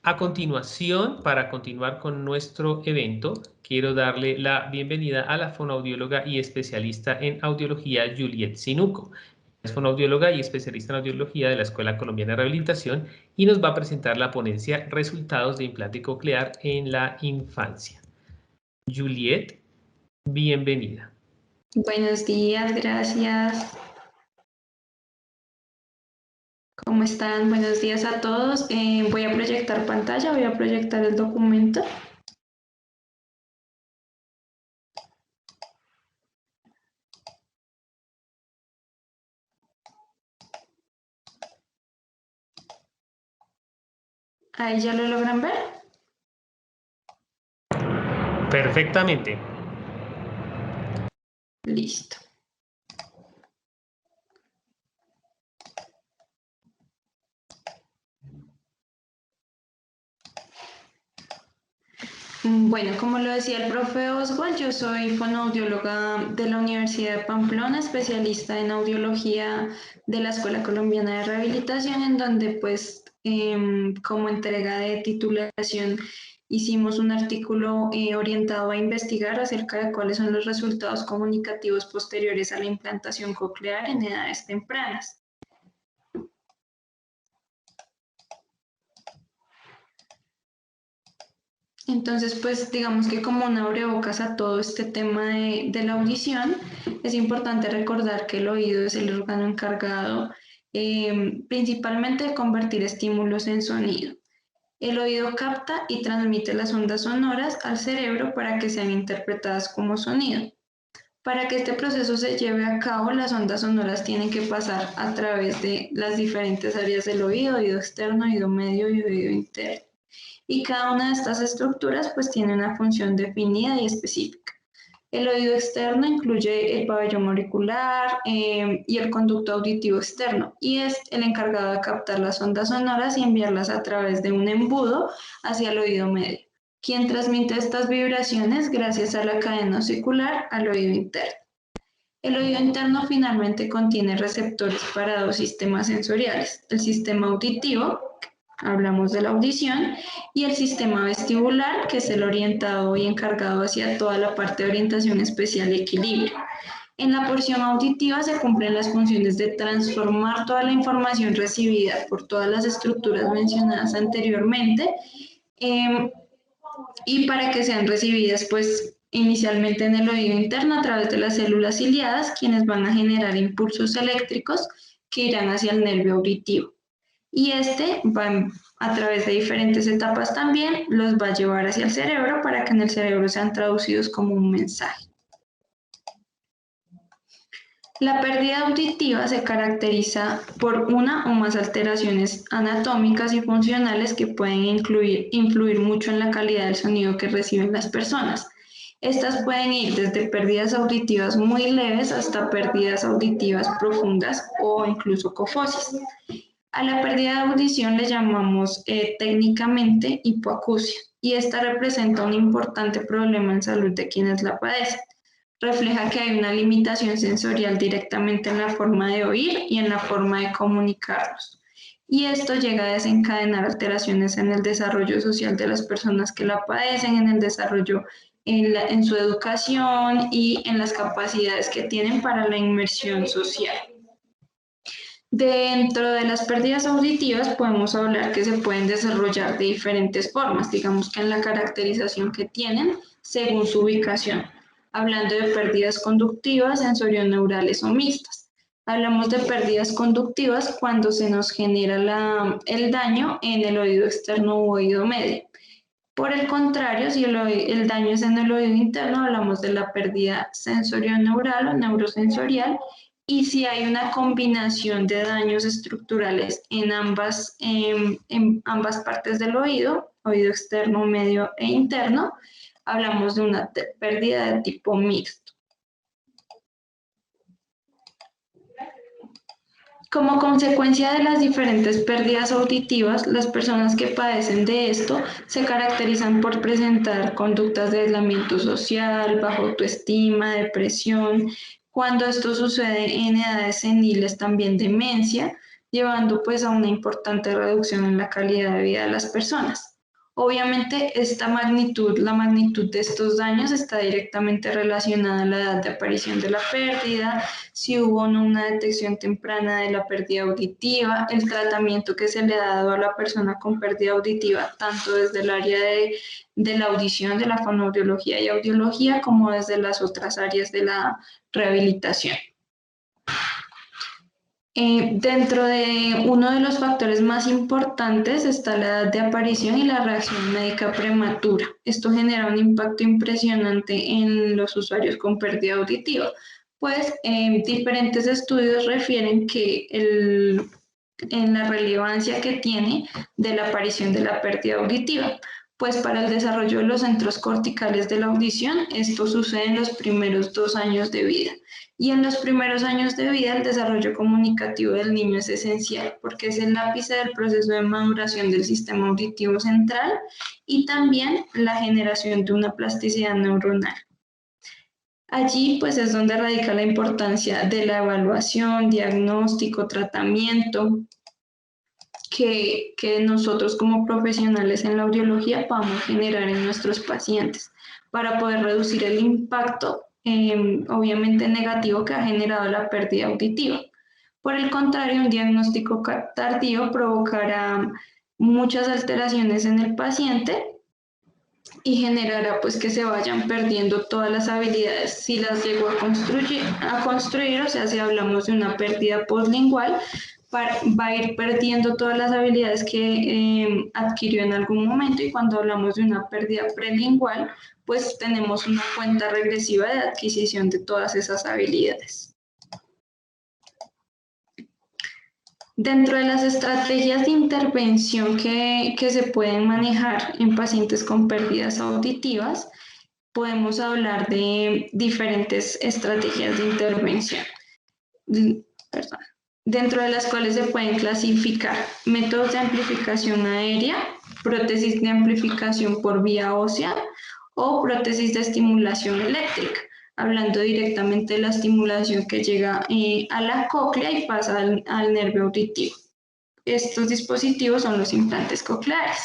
A continuación, para continuar con nuestro evento, quiero darle la bienvenida a la fonoaudióloga y especialista en audiología Juliet Sinuco. Es fonoaudióloga y especialista en audiología de la Escuela Colombiana de Rehabilitación y nos va a presentar la ponencia Resultados de implante coclear en la infancia. Juliet, bienvenida. Buenos días, gracias. ¿Cómo están? Buenos días a todos. Voy a proyectar pantalla, voy a proyectar el documento. Ahí ya lo logran ver. Perfectamente. Listo. Bueno, como lo decía el profe Oswald, yo soy fonoaudióloga de la Universidad de Pamplona, especialista en audiología de la Escuela Colombiana de Rehabilitación, en donde pues como entrega de titulación hicimos un artículo orientado a investigar acerca de cuáles son los resultados comunicativos posteriores a la implantación coclear en edades tempranas. Entonces, pues digamos que como un abrebocas a todo este tema de la audición, es importante recordar que el oído es el órgano encargado principalmente de convertir estímulos en sonido. El oído capta y transmite las ondas sonoras al cerebro para que sean interpretadas como sonido. Para que este proceso se lleve a cabo, las ondas sonoras tienen que pasar a través de las diferentes áreas del oído, oído externo, oído medio y oído interno. Y cada una de estas estructuras pues tiene una función definida y específica. El oído externo incluye el pabellón auricular y el conducto auditivo externo y es el encargado de captar las ondas sonoras y enviarlas a través de un embudo hacia el oído medio, quien transmite estas vibraciones gracias a la cadena osicular al oído interno. El oído interno finalmente contiene receptores para dos sistemas sensoriales, el sistema auditivo, hablamos de la audición, y el sistema vestibular, que es el orientado y encargado hacia toda la parte de orientación especial y equilibrio. En la porción auditiva se cumplen las funciones de transformar toda la información recibida por todas las estructuras mencionadas anteriormente eh, y para que sean recibidas pues inicialmente en el oído interno a través de las células ciliadas, quienes van a generar impulsos eléctricos que irán hacia el nervio auditivo. Y este va a través de diferentes etapas también, los va a llevar hacia el cerebro para que en el cerebro sean traducidos como un mensaje. La pérdida auditiva se caracteriza por una o más alteraciones anatómicas y funcionales que pueden influir mucho en la calidad del sonido que reciben las personas. Estas pueden ir desde pérdidas auditivas muy leves hasta pérdidas auditivas profundas o incluso cofosis. A la pérdida de audición le llamamos técnicamente hipoacusia y esta representa un importante problema en salud de quienes la padecen. Refleja que hay una limitación sensorial directamente en la forma de oír y en la forma de comunicarnos. Y esto llega a desencadenar alteraciones en el desarrollo social de las personas que la padecen, en el desarrollo en su educación y en las capacidades que tienen para la inmersión social. Dentro de las pérdidas auditivas podemos hablar que se pueden desarrollar de diferentes formas, digamos que en la caracterización que tienen según su ubicación, hablando de pérdidas conductivas, sensorioneurales o mixtas. Hablamos de pérdidas conductivas cuando se nos genera el daño en el oído externo u oído medio. Por el contrario, si el daño es en el oído interno, hablamos de la pérdida sensorioneural o neurosensorial. Y si hay una combinación de daños estructurales en ambas partes del oído, oído externo, medio e interno, hablamos de una pérdida de tipo mixto. Como consecuencia de las diferentes pérdidas auditivas, las personas que padecen de esto se caracterizan por presentar conductas de aislamiento social, baja autoestima, depresión. Cuando esto sucede en edades seniles, también demencia, llevando pues a una importante reducción en la calidad de vida de las personas. Obviamente esta magnitud, la magnitud de estos daños está directamente relacionada a la edad de aparición de la pérdida, si hubo o no una detección temprana de la pérdida auditiva, el tratamiento que se le ha dado a la persona con pérdida auditiva, tanto desde el área de la audición, de la fonoaudiología y audiología, como desde las otras áreas de la rehabilitación. Dentro de uno de los factores más importantes está la edad de aparición y la reacción médica prematura. Esto genera un impacto impresionante en los usuarios con pérdida auditiva, pues diferentes estudios refieren que en la relevancia que tiene de la aparición de la pérdida auditiva. Pues para el desarrollo de los centros corticales de la audición, esto sucede en los primeros 2 años de vida. Y en los primeros años de vida, el desarrollo comunicativo del niño es esencial porque es el ápice del proceso de maduración del sistema auditivo central y también la generación de una plasticidad neuronal. Allí pues es donde radica la importancia de la evaluación, diagnóstico, tratamiento, que nosotros como profesionales en la audiología podamos generar en nuestros pacientes para poder reducir el impacto obviamente negativo que ha generado la pérdida auditiva. Por el contrario, un diagnóstico tardío provocará muchas alteraciones en el paciente y generará pues que se vayan perdiendo todas las habilidades. Si las llegó a construir, o sea, si hablamos de una pérdida postlingual, va a ir perdiendo todas las habilidades que adquirió en algún momento, y cuando hablamos de una pérdida prelingual, pues tenemos una cuenta regresiva de adquisición de todas esas habilidades. Dentro de las estrategias de intervención que se pueden manejar en pacientes con pérdidas auditivas, podemos hablar de diferentes estrategias de intervención. Perdón. Dentro de las cuales se pueden clasificar métodos de amplificación aérea, prótesis de amplificación por vía ósea o prótesis de estimulación eléctrica, hablando directamente de la estimulación que llega a la cóclea y pasa al nervio auditivo. Estos dispositivos son los implantes cocleares.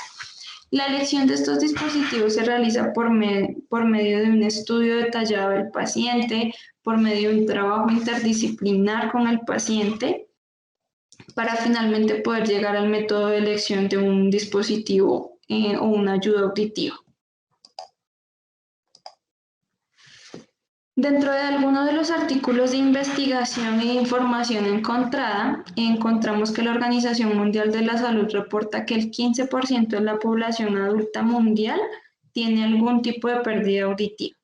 La elección de estos dispositivos se realiza por medio de un estudio detallado del paciente, por medio de un trabajo interdisciplinar con el paciente, para finalmente poder llegar al método de elección de un dispositivo o una ayuda auditiva. Dentro de algunos de los artículos de investigación e información encontrada, encontramos que la Organización Mundial de la Salud reporta que el 15% de la población adulta mundial tiene algún tipo de pérdida auditiva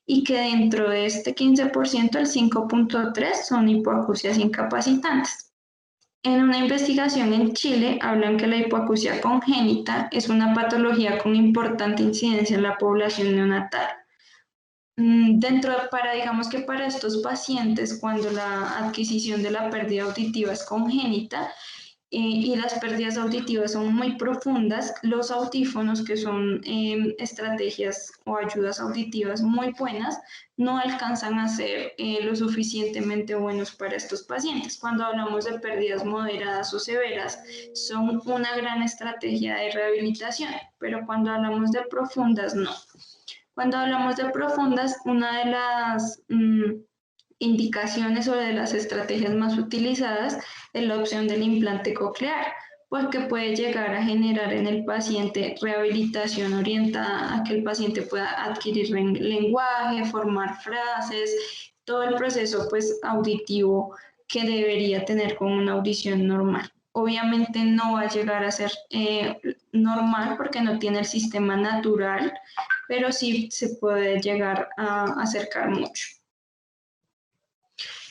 y que dentro de este 15% el 5.3% son hipoacusias incapacitantes. En una investigación en Chile hablan que la hipoacusia congénita es una patología con importante incidencia en la población neonatal. Digamos que para estos pacientes, cuando la adquisición de la pérdida auditiva es congénita y las pérdidas auditivas son muy profundas, los audífonos, que son estrategias o ayudas auditivas muy buenas, no alcanzan a ser lo suficientemente buenos para estos pacientes. Cuando hablamos de pérdidas moderadas o severas, son una gran estrategia de rehabilitación, pero cuando hablamos de profundas, no. Cuando hablamos de profundas, una de las indicaciones o de las estrategias más utilizadas es la opción del implante coclear, porque puede llegar a generar en el paciente rehabilitación orientada a que el paciente pueda adquirir lenguaje, formar frases, todo el proceso pues auditivo que debería tener con una audición normal. Obviamente no va a llegar a ser normal porque no tiene el sistema natural, pero sí se puede llegar a acercar mucho.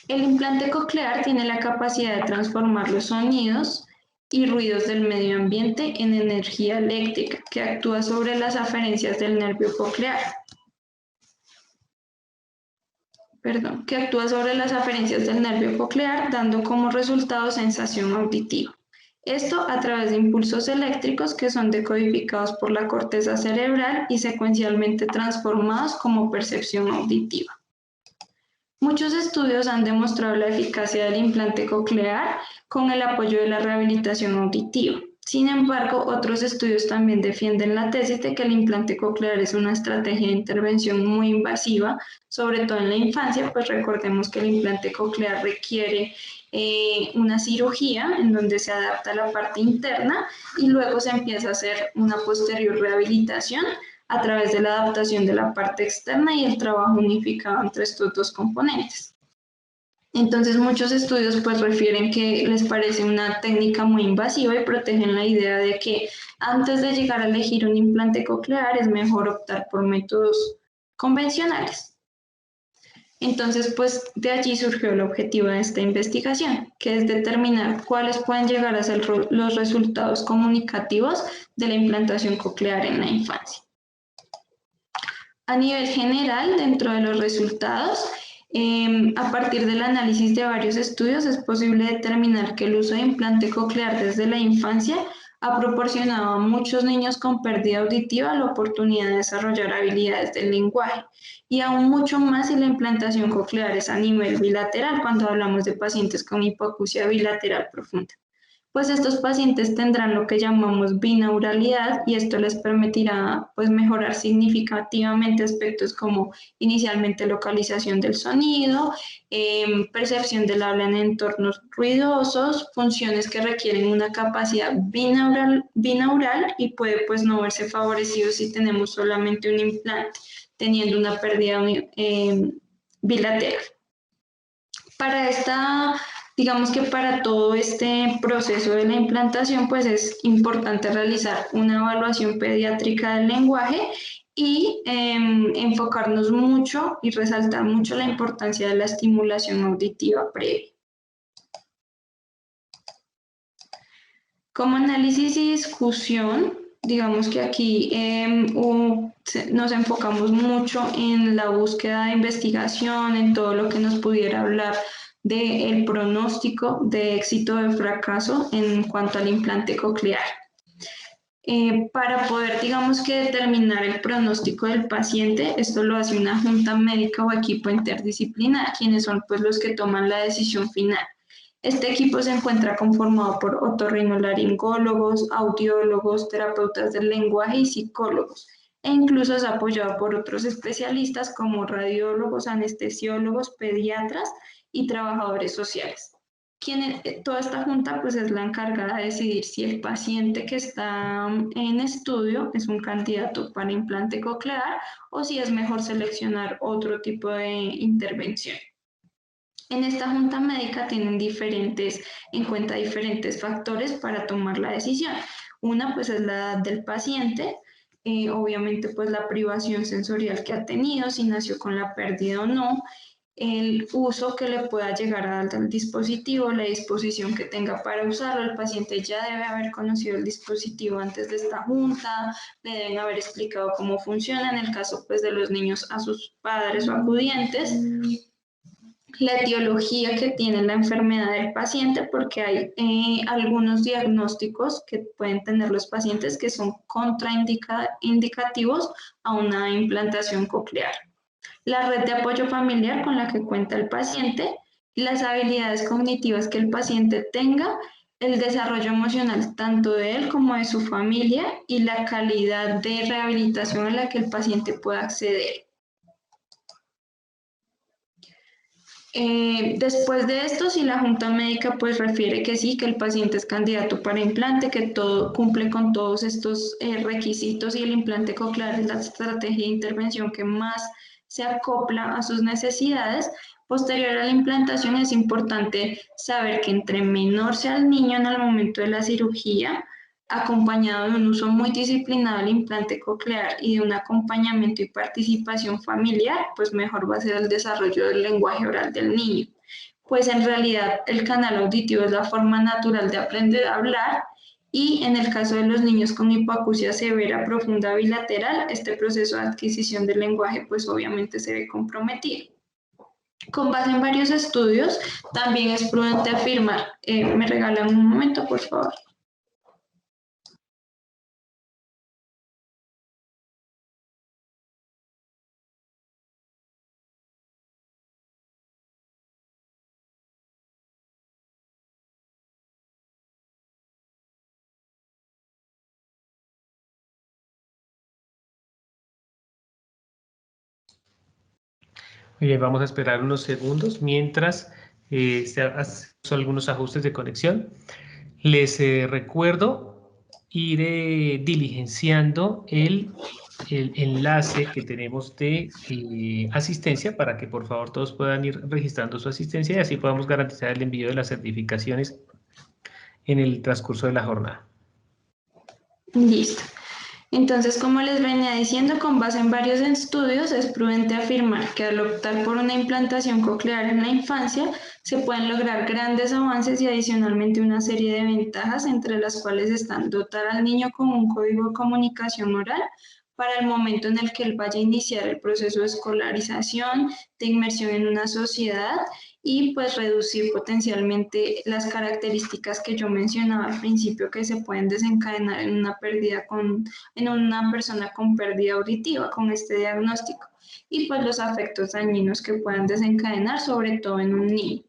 El implante coclear tiene la capacidad de transformar los sonidos y ruidos del medio ambiente en energía eléctrica que actúa sobre las aferencias del nervio coclear. Que actúa sobre las aferencias del nervio coclear, dando como resultado sensación auditiva. Esto a través de impulsos eléctricos que son decodificados por la corteza cerebral y secuencialmente transformados como percepción auditiva. Muchos estudios han demostrado la eficacia del implante coclear con el apoyo de la rehabilitación auditiva. Sin embargo, otros estudios también defienden la tesis de que el implante coclear es una estrategia de intervención muy invasiva, sobre todo en la infancia, pues recordemos que el implante coclear requiere una cirugía en donde se adapta la parte interna y luego se empieza a hacer una posterior rehabilitación a través de la adaptación de la parte externa y el trabajo unificado entre estos dos componentes. Entonces muchos estudios pues refieren que les parece una técnica muy invasiva y protegen la idea de que antes de llegar a elegir un implante coclear es mejor optar por métodos convencionales. Entonces pues de allí surgió el objetivo de esta investigación, que es determinar cuáles pueden llegar a ser los resultados comunicativos de la implantación coclear en la infancia. A nivel general, dentro de los resultados, a partir del análisis de varios estudios es posible determinar que el uso de implante coclear desde la infancia ha proporcionado a muchos niños con pérdida auditiva la oportunidad de desarrollar habilidades del lenguaje y aún mucho más si la implantación coclear es a nivel bilateral cuando hablamos de pacientes con hipoacusia bilateral profunda. Pues estos pacientes tendrán lo que llamamos binauralidad y esto les permitirá pues mejorar significativamente aspectos como inicialmente localización del sonido, percepción del habla en entornos ruidosos, funciones que requieren una capacidad binaural y puede pues no verse favorecido si tenemos solamente un implante teniendo una pérdida bilateral. Para esta, digamos que para todo este proceso de la implantación, pues es importante realizar una evaluación pediátrica del lenguaje y enfocarnos mucho y resaltar mucho la importancia de la estimulación auditiva previa. Como análisis y discusión, digamos que aquí nos enfocamos mucho en la búsqueda de investigación, en todo lo que nos pudiera hablar del pronóstico de éxito o de fracaso en cuanto al implante coclear. Para poder, digamos que determinar el pronóstico del paciente, esto lo hace una junta médica o equipo interdisciplinar, quienes son pues los que toman la decisión final. Este equipo se encuentra conformado por otorrinolaringólogos, audiólogos, terapeutas del lenguaje y psicólogos, e incluso es apoyado por otros especialistas como radiólogos, anestesiólogos, pediatras y trabajadores sociales. Toda esta junta pues es la encargada de decidir si el paciente que está en estudio es un candidato para implante coclear o si es mejor seleccionar otro tipo de intervención. En esta junta médica tienen en cuenta diferentes factores para tomar la decisión. Una pues es la edad del paciente, obviamente pues la privación sensorial que ha tenido, si nació con la pérdida o no, el uso que le pueda llegar a dar al dispositivo, la disposición que tenga para usarlo. El paciente ya debe haber conocido el dispositivo antes de esta junta, le deben haber explicado cómo funciona, en el caso pues de los niños a sus padres o acudientes, la etiología que tiene la enfermedad del paciente, porque hay algunos diagnósticos que pueden tener los pacientes que son contraindicativos a una implantación coclear. La red de apoyo familiar con la que cuenta el paciente, las habilidades cognitivas que el paciente tenga, el desarrollo emocional tanto de él como de su familia y la calidad de rehabilitación a la que el paciente pueda acceder. Después de esto, si la junta médica pues refiere que sí, que el paciente es candidato para implante, que todo cumple con todos estos requisitos y el implante coclear es la estrategia de intervención que más se acopla a sus necesidades, posterior a la implantación es importante saber que entre menor sea el niño en el momento de la cirugía, acompañado de un uso muy disciplinado del implante coclear y de un acompañamiento y participación familiar, pues mejor va a ser el desarrollo del lenguaje oral del niño. Pues en realidad el canal auditivo es la forma natural de aprender a hablar y en el caso de los niños con hipoacusia severa profunda bilateral, este proceso de adquisición del lenguaje pues obviamente se ve comprometido. Con base en varios estudios, también es prudente afirmar, me regalan un momento, por favor. Muy bien, vamos a esperar unos segundos mientras se hacen algunos ajustes de conexión. Les recuerdo ir diligenciando el enlace que tenemos de asistencia para que por favor todos puedan ir registrando su asistencia y así podamos garantizar el envío de las certificaciones en el transcurso de la jornada. Listo. Entonces, como les venía diciendo, con base en varios estudios, es prudente afirmar que al optar por una implantación coclear en la infancia, se pueden lograr grandes avances y adicionalmente una serie de ventajas, entre las cuales están dotar al niño con un código de comunicación oral para el momento en el que él vaya a iniciar el proceso de escolarización, de inmersión en una sociedad y pues reducir potencialmente las características que yo mencionaba al principio que se pueden desencadenar en una en una persona con pérdida auditiva con este diagnóstico y pues los afectos dañinos que puedan desencadenar sobre todo en un niño.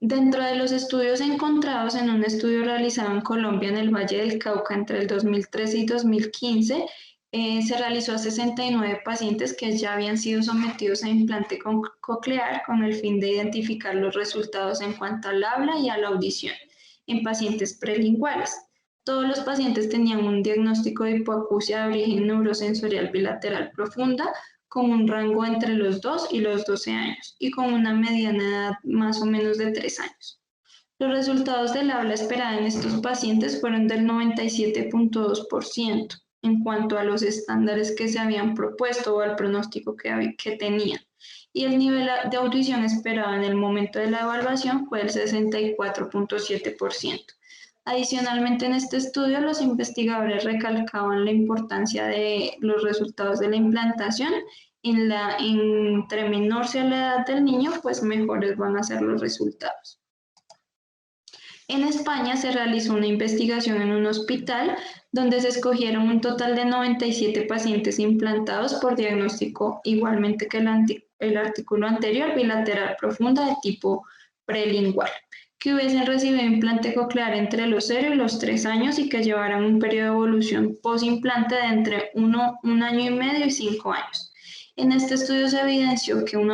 Dentro de los estudios encontrados en un estudio realizado en Colombia en el Valle del Cauca entre el 2013 y 2015, se realizó a 69 pacientes que ya habían sido sometidos a implante coclear con el fin de identificar los resultados en cuanto al habla y a la audición en pacientes prelinguales. Todos los pacientes tenían un diagnóstico de hipoacusia de origen neurosensorial bilateral profunda con un rango entre los 2 y los 12 años y con una mediana edad más o menos de 3 años. Los resultados del habla esperada en estos pacientes fueron del 97.2% en cuanto a los estándares que se habían propuesto o al pronóstico que tenían. Y el nivel de audición esperado en el momento de la evaluación fue del 64.7%. Adicionalmente, en este estudio, los investigadores recalcaban la importancia de los resultados de la implantación. Entre menor sea la edad del niño, pues mejores van a ser los resultados. En España se realizó una investigación en un hospital donde se escogieron un total de 97 pacientes implantados por diagnóstico igualmente que el artículo anterior, bilateral profunda de tipo prelingual, que hubiesen recibido implante coclear entre los 0 y los 3 años y que llevaran un periodo de evolución post-implante de entre un año y medio y 5 años. En este estudio se evidenció que un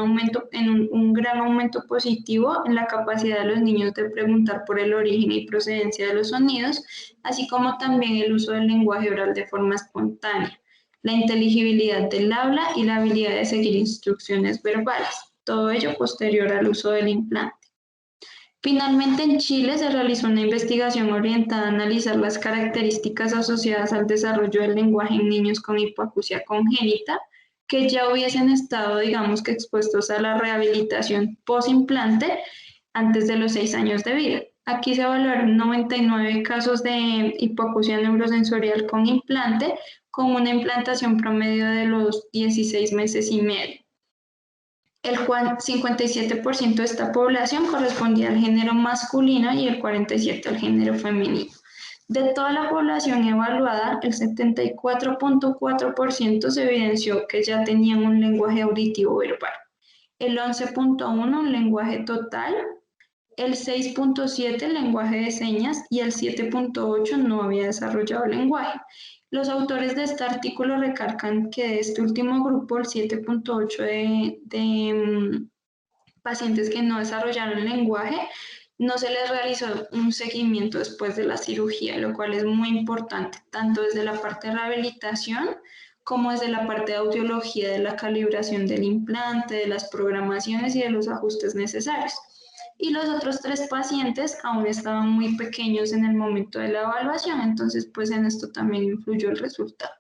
gran aumento positivo en la capacidad de los niños de preguntar por el origen y procedencia de los sonidos, así como también el uso del lenguaje oral de forma espontánea, la inteligibilidad del habla y la habilidad de seguir instrucciones verbales, todo ello posterior al uso del implante. Finalmente, en Chile se realizó una investigación orientada a analizar las características asociadas al desarrollo del lenguaje en niños con hipoacusia congénita que ya hubiesen estado, digamos que expuestos a la rehabilitación post-implante antes de los 6 años de vida. Aquí se evaluaron 99 casos de hipoacusia neurosensorial con implante, con una implantación promedio de los 16 meses y medio. El 57% de esta población correspondía al género masculino y el 47% al género femenino. De toda la población evaluada, el 74.4% se evidenció que ya tenían un lenguaje auditivo verbal, el 11.1% un lenguaje total, el 6.7% lenguaje de señas y el 7.8% no había desarrollado lenguaje. Los autores de este artículo recalcan que de este último grupo, el 7.8% de pacientes que no desarrollaron lenguaje, no se les realizó un seguimiento después de la cirugía, lo cual es muy importante, tanto desde la parte de rehabilitación como desde la parte de audiología, de la calibración del implante, de las programaciones y de los ajustes necesarios. Y los otros 3 pacientes aún estaban muy pequeños en el momento de la evaluación, entonces pues en esto también influyó el resultado.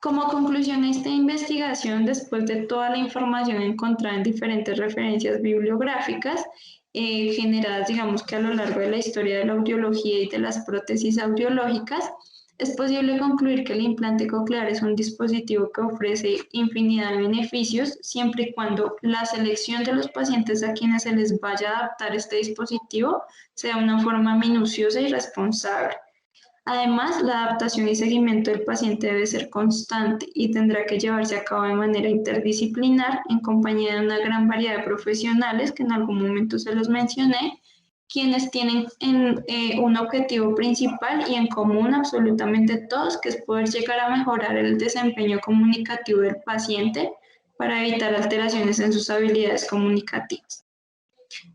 Como conclusión a esta investigación, después de toda la información encontrada en diferentes referencias bibliográficas, generadas, digamos que a lo largo de la historia de la audiología y de las prótesis audiológicas, es posible concluir que el implante coclear es un dispositivo que ofrece infinidad de beneficios, siempre y cuando la selección de los pacientes a quienes se les vaya a adaptar este dispositivo sea de una forma minuciosa y responsable. Además, la adaptación y seguimiento del paciente debe ser constante y tendrá que llevarse a cabo de manera interdisciplinar en compañía de una gran variedad de profesionales que en algún momento se los mencioné, quienes tienen un objetivo principal y en común absolutamente todos, que es poder llegar a mejorar el desempeño comunicativo del paciente para evitar alteraciones en sus habilidades comunicativas.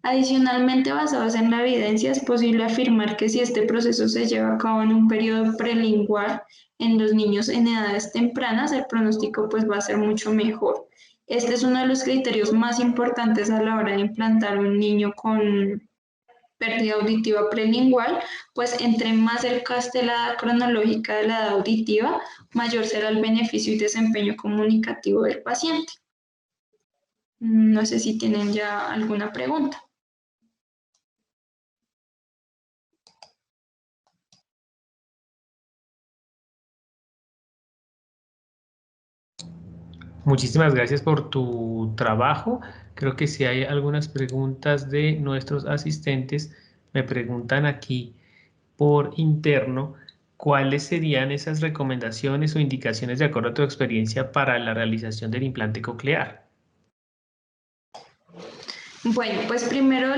Adicionalmente, basados en la evidencia, es posible afirmar que si este proceso se lleva a cabo en un periodo prelingual en los niños en edades tempranas, el pronóstico pues va a ser mucho mejor. Este es uno de los criterios más importantes a la hora de implantar un niño con pérdida auditiva prelingual, pues entre más cerca esté la edad cronológica de la edad auditiva, mayor será el beneficio y desempeño comunicativo del paciente. No sé si tienen ya alguna pregunta. Muchísimas gracias por tu trabajo. Creo que si hay algunas preguntas de nuestros asistentes, me preguntan aquí por interno, ¿cuáles serían esas recomendaciones o indicaciones de acuerdo a tu experiencia para la realización del implante coclear? Bueno, pues primero,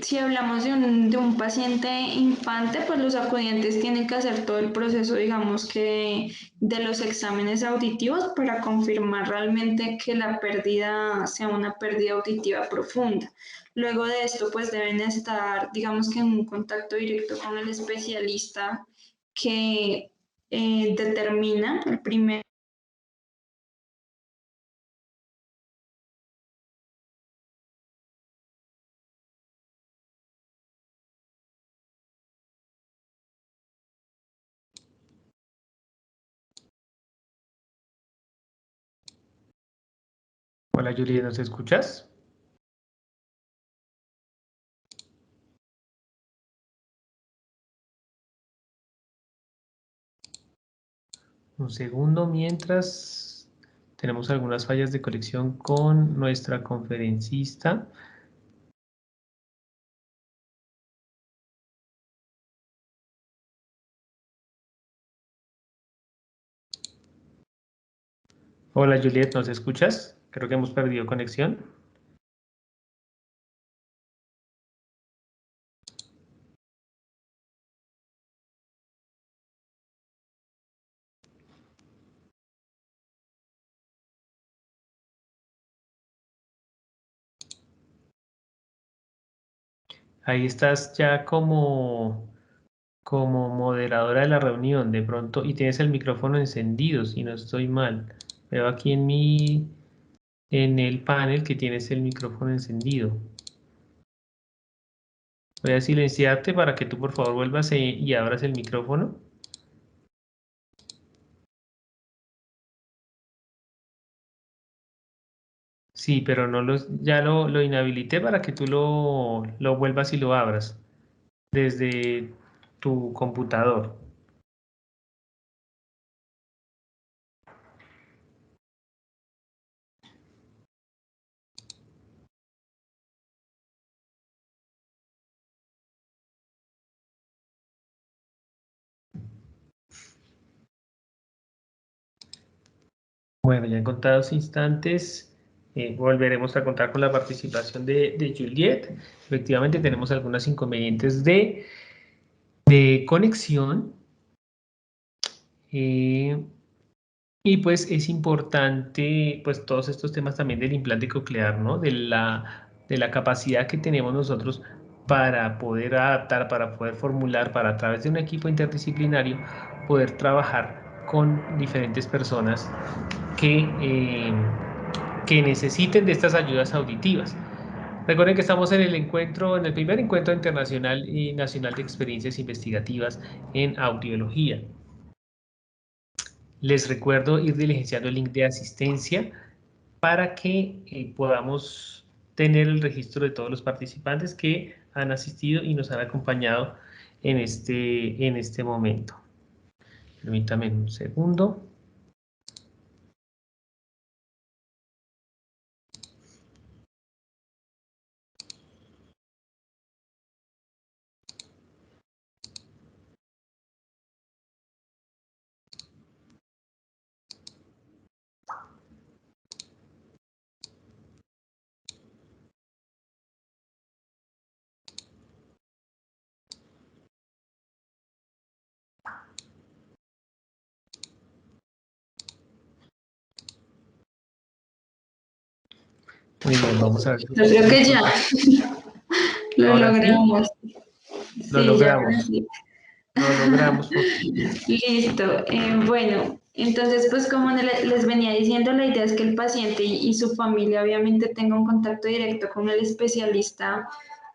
si hablamos de un paciente infante, pues los acudientes tienen que hacer todo el proceso, digamos que de los exámenes auditivos para confirmar realmente que la pérdida sea una pérdida auditiva profunda. Luego de esto, pues deben estar, digamos que en un contacto directo con el especialista que determina el primer. Hola Juliet, ¿nos escuchas? Un segundo mientras tenemos algunas fallas de conexión con nuestra conferencista. Hola Juliet, ¿nos escuchas? Creo que hemos perdido conexión. Ahí estás ya como moderadora de la reunión de pronto y tienes el micrófono encendido, si no estoy mal. Veo aquí en el panel que tienes el micrófono encendido. Voy a silenciarte para que tú por favor vuelvas y abras el micrófono. Sí, pero no ya lo inhabilité para que tú lo vuelvas y lo abras desde tu computador. Bueno, ya en contados instantes volveremos a contar con la participación de Juliet. Efectivamente tenemos algunos inconvenientes de conexión eh, y pues es importante pues todos estos temas también del implante coclear, ¿no? De la capacidad que tenemos nosotros para poder adaptar, para poder formular, para a través de un equipo interdisciplinario poder trabajar con diferentes personas que que necesiten de estas ayudas auditivas. Recuerden que estamos en en el primer encuentro internacional y nacional de experiencias investigativas en audiología. Les recuerdo ir diligenciando el link de asistencia para que podamos tener el registro de todos los participantes que han asistido y nos han acompañado en este momento. Permítame un segundo. Muy bien, vamos a ver Yo creo si que ya lo ahora sí, logramos. lo Sí, ya. logramos. Lo logramos por fin. Listo. Bueno, entonces, pues como les venía diciendo, la idea es que el paciente y su familia obviamente tenga un contacto directo con el especialista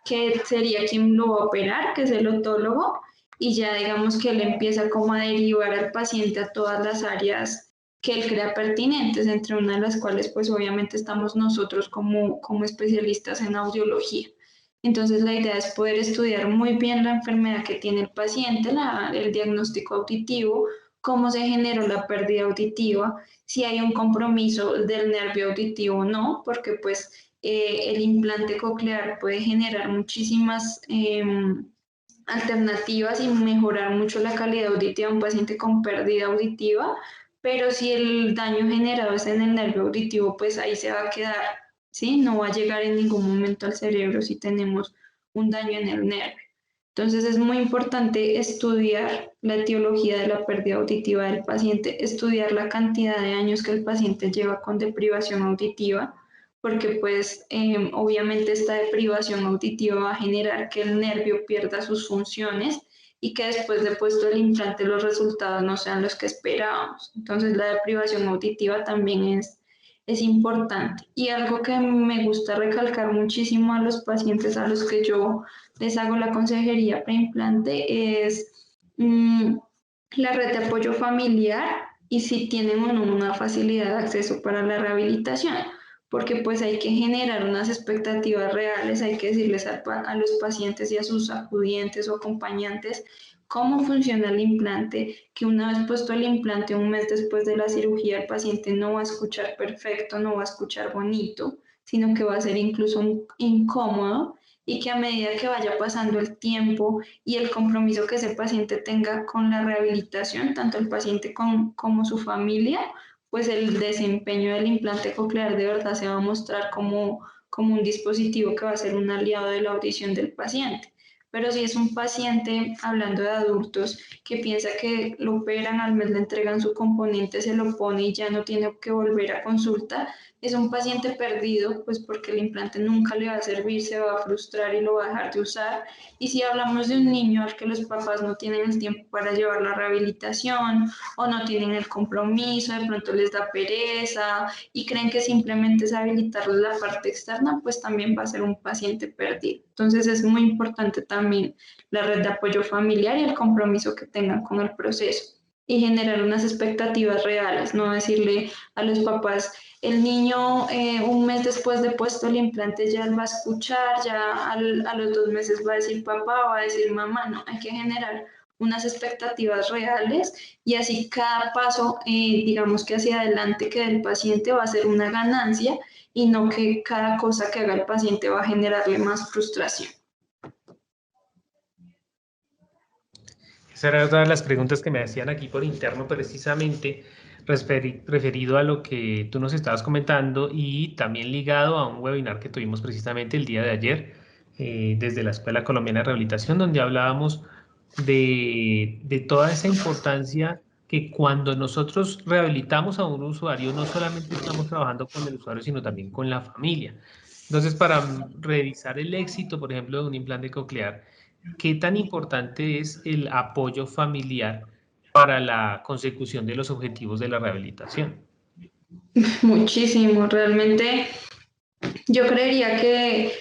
que sería quien lo va a operar, que es el otólogo, y ya digamos que él empieza como a derivar al paciente a todas las áreas que él crea pertinentes, entre una de las cuales pues obviamente estamos nosotros como especialistas en audiología. Entonces la idea es poder estudiar muy bien la enfermedad que tiene el paciente, el diagnóstico auditivo, cómo se generó la pérdida auditiva, si hay un compromiso del nervio auditivo o no, porque pues el implante coclear puede generar muchísimas alternativas y mejorar mucho la calidad auditiva de un paciente con pérdida auditiva, pero si el daño generado es en el nervio auditivo, pues ahí se va a quedar, ¿sí? No va a llegar en ningún momento al cerebro si tenemos un daño en el nervio. Entonces es muy importante estudiar la etiología de la pérdida auditiva del paciente, estudiar la cantidad de años que el paciente lleva con deprivación auditiva, porque pues obviamente esta deprivación auditiva va a generar que el nervio pierda sus funciones y que después de puesto el implante los resultados no sean los que esperábamos. Entonces la deprivación auditiva también es importante. Y algo que me gusta recalcar muchísimo a los pacientes a los que yo les hago la consejería preimplante es la red de apoyo familiar y si tienen o no una facilidad de acceso para la rehabilitación, porque pues hay que generar unas expectativas reales, hay que decirles a los pacientes y a sus acudientes o acompañantes cómo funciona el implante, que una vez puesto el implante, un mes después de la cirugía, el paciente no va a escuchar perfecto, no va a escuchar bonito, sino que va a ser incluso incómodo y que a medida que vaya pasando el tiempo y el compromiso que ese paciente tenga con la rehabilitación, tanto el paciente como su familia, pues el desempeño del implante coclear de verdad se va a mostrar como un dispositivo que va a ser un aliado de la audición del paciente. Pero si es un paciente, hablando de adultos, que piensa que lo operan, al mes le entregan su componente, se lo pone y ya no tiene que volver a consulta, es un paciente perdido, pues porque el implante nunca le va a servir, se va a frustrar y lo va a dejar de usar. Y si hablamos de un niño al que los papás no tienen el tiempo para llevar la rehabilitación o no tienen el compromiso, de pronto les da pereza y creen que simplemente es habilitarle la parte externa, pues también va a ser un paciente perdido. Entonces es muy importante también la red de apoyo familiar y el compromiso que tengan con el proceso y generar unas expectativas reales, no decirle a los papás, el niño un mes después de puesto el implante ya va a escuchar, ya a los 2 meses va a decir papá, va a decir mamá, no, hay que generar unas expectativas reales y así cada paso, digamos que hacia adelante que del paciente va a ser una ganancia y no que cada cosa que haga el paciente va a generarle más frustración. Esa era otra de las preguntas que me hacían aquí por interno, precisamente referido a lo que tú nos estabas comentando y también ligado a un webinar que tuvimos precisamente el día de ayer desde la Escuela Colombiana de Rehabilitación, donde hablábamos de toda esa importancia que cuando nosotros rehabilitamos a un usuario, no solamente estamos trabajando con el usuario, sino también con la familia. Entonces, para revisar el éxito, por ejemplo, de un implante coclear, ¿qué tan importante es el apoyo familiar para la consecución de los objetivos de la rehabilitación? Muchísimo, realmente yo creería que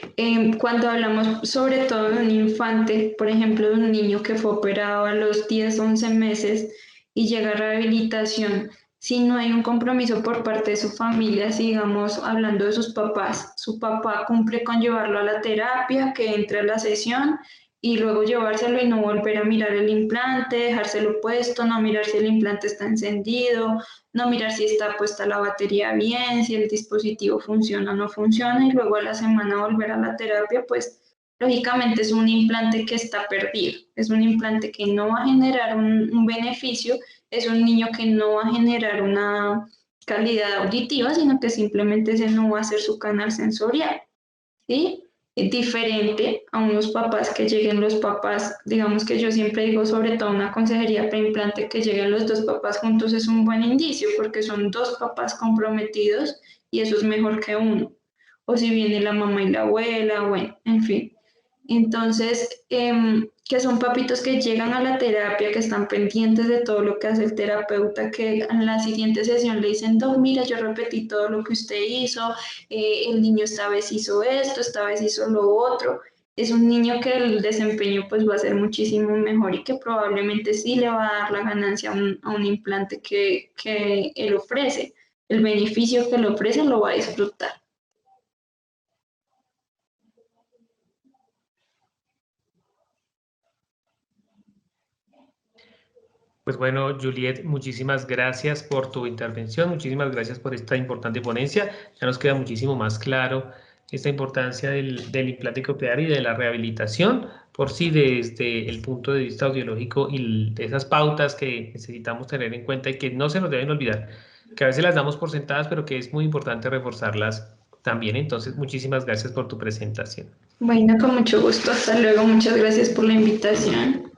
cuando hablamos sobre todo de un infante, por ejemplo, de un niño que fue operado a los 10, 11 meses y llega a rehabilitación, si no hay un compromiso por parte de su familia, sigamos hablando de sus papás, su papá cumple con llevarlo a la terapia, que entre a la sesión y luego llevárselo y no volver a mirar el implante, dejárselo puesto, no mirar si el implante está encendido, no mirar si está puesta la batería bien, si el dispositivo funciona o no funciona y luego a la semana volver a la terapia, pues lógicamente es un implante que está perdido, es un implante que no va a generar un beneficio, es un niño que no va a generar una calidad auditiva, sino que simplemente ese no va a ser su canal sensorial. ¿Sí? Es diferente a unos papás que lleguen los papás, digamos que yo siempre digo, sobre todo una consejería preimplante, que lleguen los dos papás juntos es un buen indicio porque son dos papás comprometidos y eso es mejor que uno. o si viene la mamá y la abuela, bueno, en fin. Entonces, que son papitos que llegan a la terapia, que están pendientes de todo lo que hace el terapeuta, que en la siguiente sesión le dicen, Doc, mira, yo repetí todo lo que usted hizo, el niño esta vez hizo esto, esta vez hizo lo otro. Es un niño que el desempeño pues va a ser muchísimo mejor y que probablemente sí le va a dar la ganancia a un implante que él ofrece. El beneficio que le ofrece lo va a disfrutar. Pues bueno, Juliet, muchísimas gracias por tu intervención, muchísimas gracias por esta importante ponencia. Ya nos queda muchísimo más claro esta importancia del implante coclear y de la rehabilitación, por sí desde el punto de vista audiológico y de esas pautas que necesitamos tener en cuenta y que no se nos deben olvidar, que a veces las damos por sentadas, pero que es muy importante reforzarlas también. Entonces, muchísimas gracias por tu presentación. Bueno, con mucho gusto. Hasta luego. Muchas gracias por la invitación.